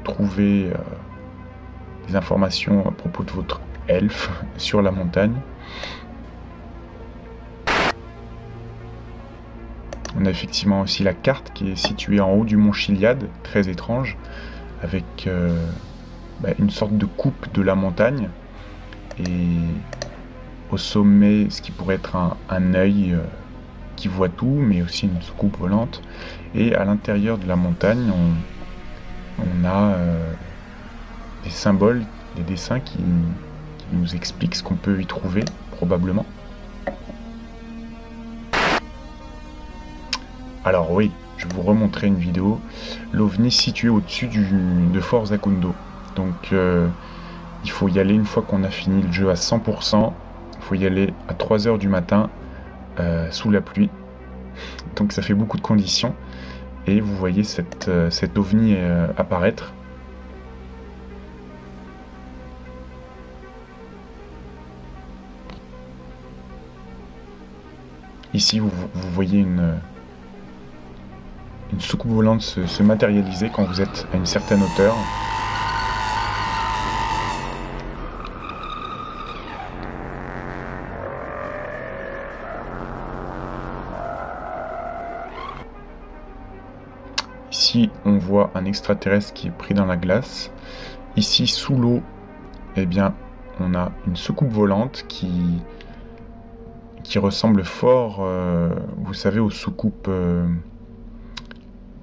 trouver des informations à propos de votre elfe sur la montagne. On a effectivement aussi la carte qui est située en haut du mont Chiliad, très étrange, avec une sorte de coupe de la montagne, et au sommet ce qui pourrait être un œil qui voit tout, mais aussi une soucoupe volante. Et à l'intérieur de la montagne, on a des symboles, des dessins qui nous expliquent ce qu'on peut y trouver, probablement. Alors oui, je vais vous remontrer une vidéo. L'OVNI situé au-dessus de Fort Zacundo. Donc il faut y aller une fois qu'on a fini le jeu à 100%. Il faut y aller à 3 h du matin, sous la pluie. Donc ça fait beaucoup de conditions. Et vous voyez cet OVNI apparaître. Ici, vous voyez une soucoupe volante se matérialiser quand vous êtes à une certaine hauteur. Ici, on voit un extraterrestre qui est pris dans la glace. Ici, sous l'eau, eh bien, on a une soucoupe volante qui ressemble fort, vous savez, aux soucoupes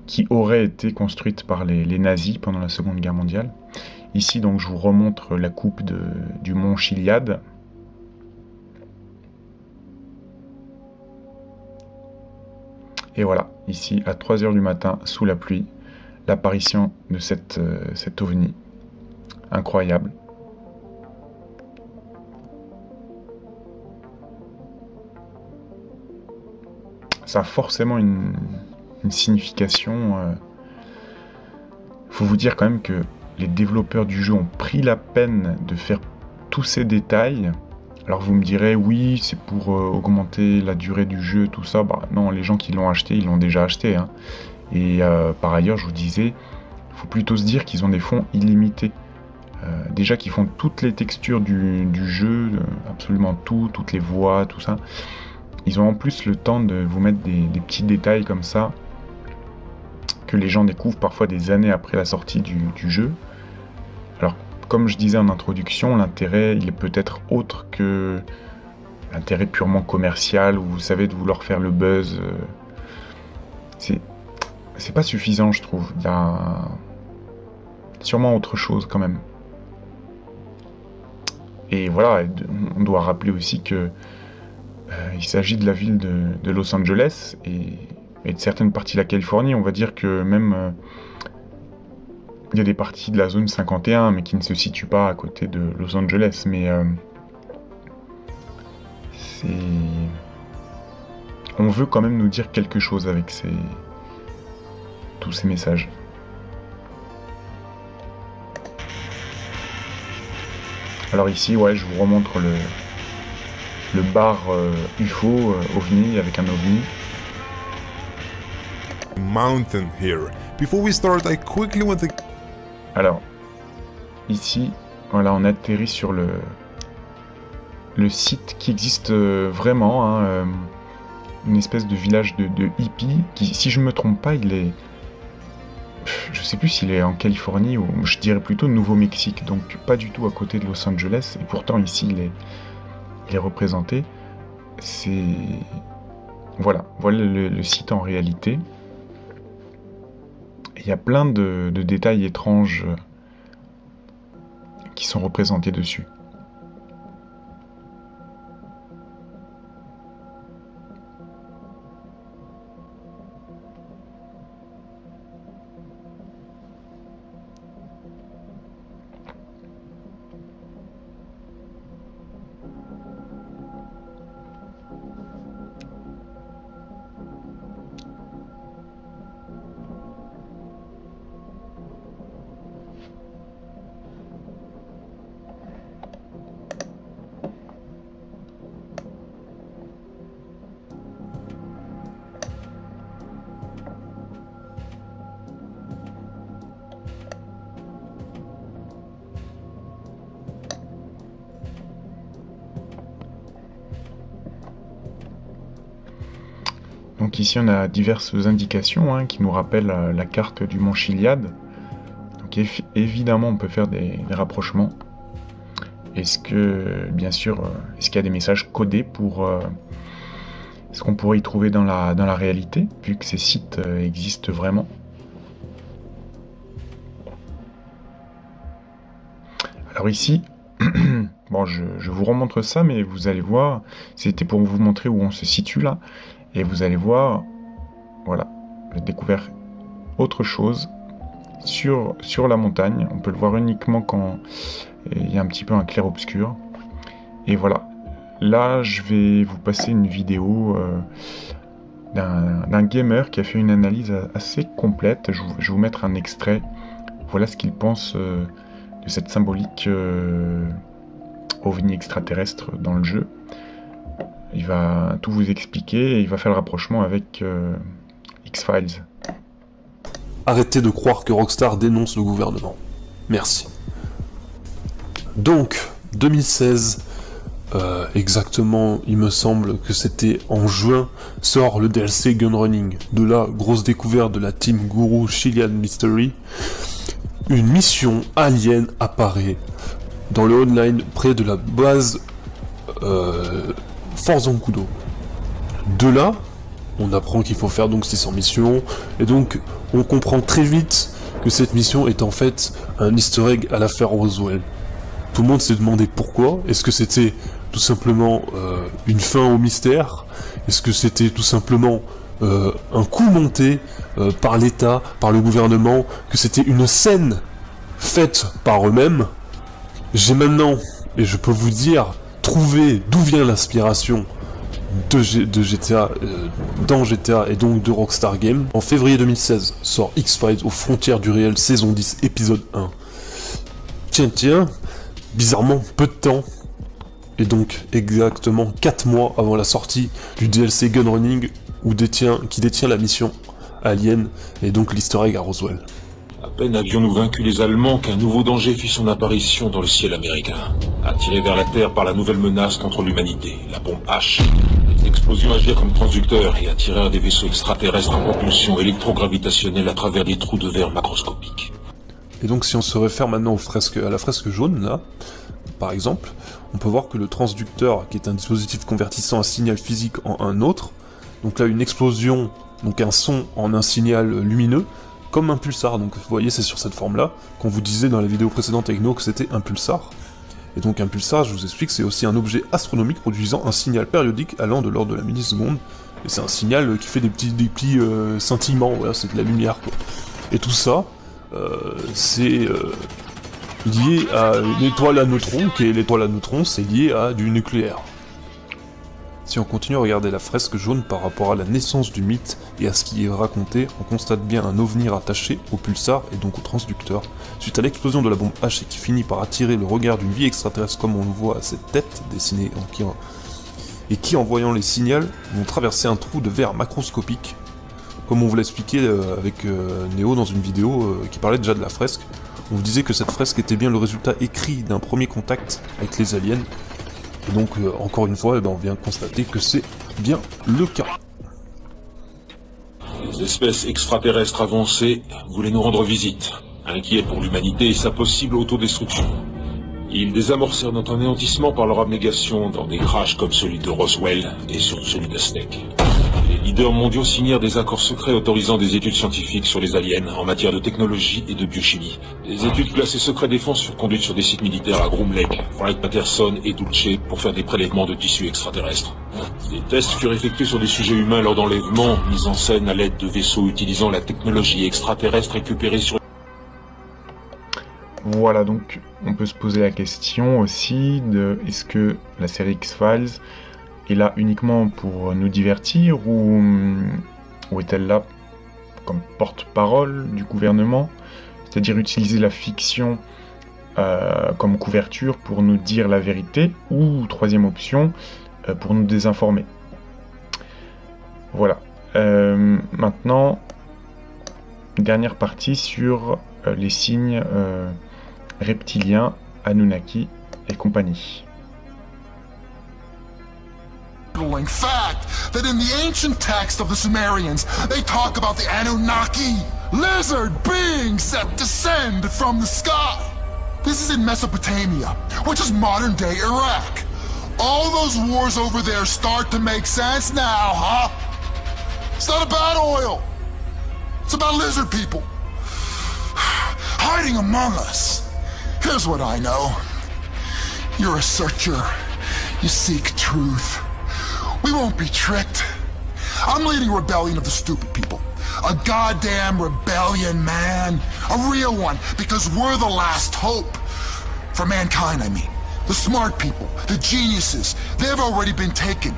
qui auraient été construites par les nazis pendant la Seconde Guerre mondiale. Ici, donc, je vous remontre la coupe du mont Chiliad. Et voilà, ici, à 3 h du matin, sous la pluie, l'apparition de cet OVNI. Incroyable. Ça a forcément une signification. Faut vous dire quand même que les développeurs du jeu ont pris la peine de faire tous ces détails. Alors vous me direz, oui, c'est pour augmenter la durée du jeu, tout ça. Bah non, les gens qui l'ont acheté, ils l'ont déjà acheté. Hein. Et par ailleurs, je vous disais, il faut plutôt se dire qu'ils ont des fonds illimités. Déjà qu'ils font toutes les textures du jeu, absolument tout, toutes les voix, tout ça. Ils ont en plus le temps de vous mettre des petits détails comme ça, que les gens découvrent parfois des années après la sortie du jeu. Alors, comme je disais en introduction, l'intérêt, il est peut-être autre que l'intérêt purement commercial, où vous savez, de vouloir faire le buzz. C'est pas suffisant, je trouve. Il y a sûrement autre chose quand même. Et voilà, on doit rappeler aussi que il s'agit de la ville de Los Angeles et de certaines parties de la Californie. On va dire que même il y a des parties de la zone 51, mais qui ne se situent pas à côté de Los Angeles. Mais on veut quand même nous dire quelque chose avec tous ces messages. Alors ici, ouais, je vous remontre le bar UFO, OVNI, avec un OVNI. Mountain here. Before we start, I quickly want to... Alors, ici, voilà, on atterrit sur le site qui existe vraiment, hein, une espèce de village de hippies, qui, si je me trompe pas, il est... Je sais plus s'il est en Californie, ou je dirais plutôt Nouveau-Mexique, donc pas du tout à côté de Los Angeles, et pourtant ici il est représenté. C'est... Voilà le site en réalité. Il y a plein de détails étranges qui sont représentés dessus. Donc ici on a diverses indications qui nous rappellent la carte du mont Chiliad. Donc évidemment on peut faire des rapprochements. Est-ce que, bien sûr, est-ce qu'il y a des messages codés pour ce qu'on pourrait y trouver dans la réalité, vu que ces sites existent vraiment? Alors ici, bon, je vous remontre ça, mais vous allez voir, c'était pour vous montrer où on se situe là, et vous allez voir, voilà, j'ai découvert autre chose sur la montagne. On peut le voir uniquement quand il y a un petit peu un clair-obscur. Et voilà, là je vais vous passer une vidéo d'un gamer qui a fait une analyse assez complète. Je vais vous mettre un extrait. Voilà ce qu'il pense de cette symbolique ovni extraterrestre dans le jeu. Il va tout vous expliquer et il va faire le rapprochement avec X-Files. Arrêtez de croire que Rockstar dénonce le gouvernement. Merci. Donc, 2016, exactement, il me semble que c'était en juin, sort le DLC Gunrunning. De là, grosse découverte de la team Guru Chilean Mystery. Une mission alien apparaît dans le online près de la base Fort Zancudo. De là, on apprend qu'il faut faire donc 600 missions, et donc on comprend très vite que cette mission est en fait un easter egg à l'affaire Roswell. Tout le monde s'est demandé pourquoi. Est-ce que c'était tout simplement une fin au mystère? Est-ce que c'était tout simplement un coup monté par l'État, par le gouvernement, que c'était une scène faite par eux-mêmes? J'ai maintenant, et je peux vous dire, trouvé d'où vient l'inspiration de GTA, dans GTA et donc de Rockstar Games. En février 2016 sort X-Files aux frontières du réel saison 10 épisode 1. Tiens, bizarrement peu de temps, et donc exactement 4 mois avant la sortie du DLC Gunrunning qui détient la mission Alien et donc l'easter egg à Roswell. À peine avions-nous vaincu les Allemands qu'un nouveau danger fit son apparition dans le ciel américain. Attiré vers la Terre par la nouvelle menace contre l'humanité, la bombe H. Les explosions agirent comme transducteurs et attirèrent des vaisseaux extraterrestres en propulsion électrogravitationnelle à travers des trous de verre macroscopiques. Et donc si on se réfère maintenant à la fresque jaune, là, par exemple, on peut voir que le transducteur, qui est un dispositif convertissant un signal physique en un autre, donc là une explosion, donc un son en un signal lumineux, comme un pulsar. Donc vous voyez, c'est sur cette forme-là qu'on vous disait dans la vidéo précédente avec No que c'était un pulsar. Et donc un pulsar, je vous explique, c'est aussi un objet astronomique produisant un signal périodique allant de l'ordre de la milliseconde. Et c'est un signal qui fait des petits scintillements, voilà, c'est de la lumière, quoi. Et tout ça, c'est lié à une étoile à neutrons, qui est l'étoile à neutrons, c'est lié à du nucléaire. Si on continue à regarder la fresque jaune par rapport à la naissance du mythe et à ce qui est raconté, on constate bien un ovni rattaché au pulsar et donc au transducteur, suite à l'explosion de la bombe H qui finit par attirer le regard d'une vie extraterrestre comme on le voit à cette tête dessinée qui en voyant les signaux vont traverser un trou de verre macroscopique, comme on vous l'a expliqué avec Neo dans une vidéo qui parlait déjà de la fresque. On vous disait que cette fresque était bien le résultat écrit d'un premier contact avec les aliens. Et donc, encore une fois, on vient constater que c'est bien le cas. Les espèces extraterrestres avancées voulaient nous rendre visite, inquiets pour l'humanité et sa possible autodestruction. Ils désamorcèrent notre anéantissement par leur abnégation dans des crashs comme celui de Roswell et surtout celui de Snake. Les leaders mondiaux signèrent des accords secrets autorisant des études scientifiques sur les aliens en matière de technologie et de biochimie. Des études classées secret défense furent conduites sur des sites militaires à Groom Lake, Wright-Patterson et Dulce pour faire des prélèvements de tissus extraterrestres. Des tests furent effectués sur des sujets humains lors d'enlèvements mis en scène à l'aide de vaisseaux utilisant la technologie extraterrestre récupérée sur... Voilà, donc on peut se poser la question aussi de est-ce que la série X-Files est là uniquement pour nous divertir ou est-elle là comme porte-parole du gouvernement, c'est-à-dire utiliser la fiction comme couverture pour nous dire la vérité, ou troisième option, pour nous désinformer. Voilà. Maintenant, dernière partie sur les signes reptiliens, Anunnaki et compagnie. mind-boggling fact that in the ancient text of the Sumerians, they talk about the Anunnaki, lizard beings that descend from the sky. This is in Mesopotamia, which is modern-day Iraq. All those wars over there start to make sense now, huh? It's not about oil. It's about lizard people. Hiding among us. Here's what I know. You're a searcher. You seek truth. We won't be tricked. I'm leading a rebellion of the stupid people. A goddamn rebellion, man. A real one, because we're the last hope. For mankind, I mean. The smart people, the geniuses, they've already been taken.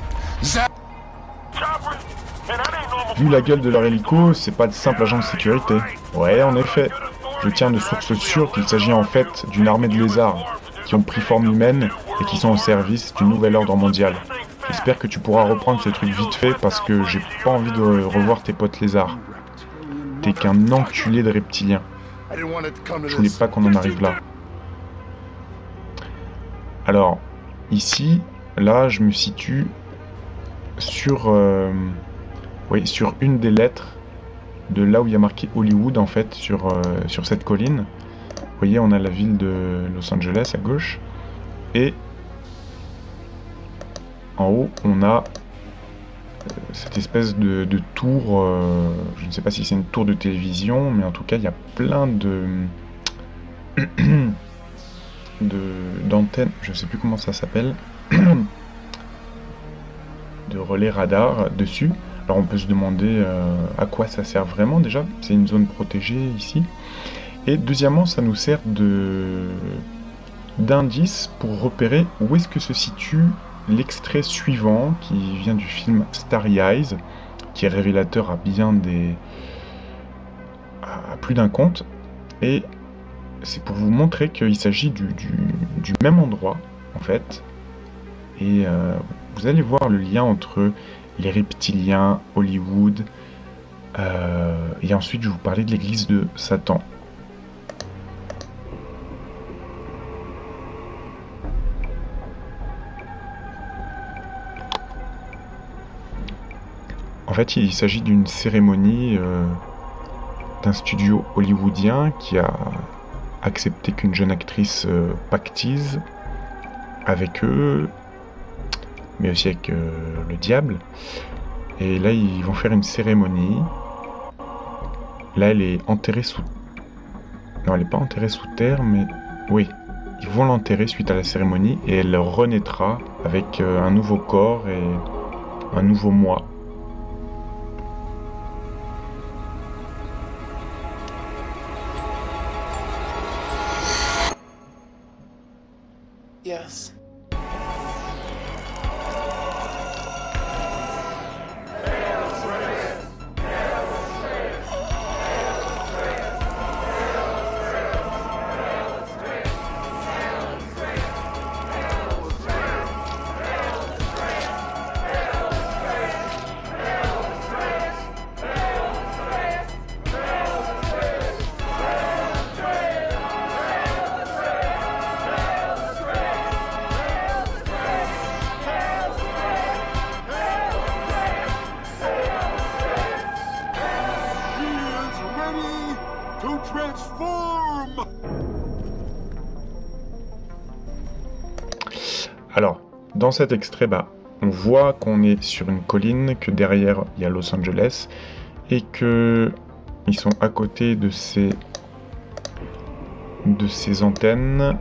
Vu la gueule de leur hélico, c'est pas de simples agents de sécurité. Ouais, en effet. Je tiens de sources sûres qu'il s'agit en fait d'une armée de lézards qui ont pris forme humaine et qui sont au service du nouvel ordre mondial. J'espère que tu pourras reprendre ce truc vite fait parce que j'ai pas envie de revoir tes potes lézards. T'es qu'un enculé de reptilien. Je voulais pas qu'on en arrive là. Alors, ici, là, je me situe sur, sur une des lettres de là où il y a marqué Hollywood, en fait, sur cette colline. Vous voyez, on a la ville de Los Angeles à gauche. Et en haut, on a cette espèce de tour. Je ne sais pas si c'est une tour de télévision, mais en tout cas, il y a plein d'antennes, je ne sais plus comment ça s'appelle, de relais radar dessus. Alors on peut se demander à quoi ça sert vraiment déjà. C'est une zone protégée ici. Et deuxièmement, ça nous sert d'indice pour repérer où est-ce que se situe l'extrait suivant qui vient du film Starry Eyes, qui est révélateur à plus d'un compte. Et c'est pour vous montrer qu'il s'agit du même endroit en fait. Et vous allez voir le lien entre les reptiliens, Hollywood, et ensuite je vais vous parler de l'église de Satan. En fait, il s'agit d'une cérémonie d'un studio hollywoodien qui a accepté qu'une jeune actrice pactise avec eux, mais aussi avec le diable. Et là, ils vont faire une cérémonie. Là, elle est enterrée sous... Non, elle n'est pas enterrée sous terre, mais... Oui, ils vont l'enterrer suite à la cérémonie, et elle renaîtra avec un nouveau corps et un nouveau moi. Yes. Alors, dans cet extrait, on voit qu'on est sur une colline, que derrière il y a Los Angeles, et que ils sont à côté de ces antennes,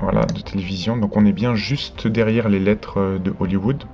voilà, de télévision. Donc on est bien juste derrière les lettres de Hollywood.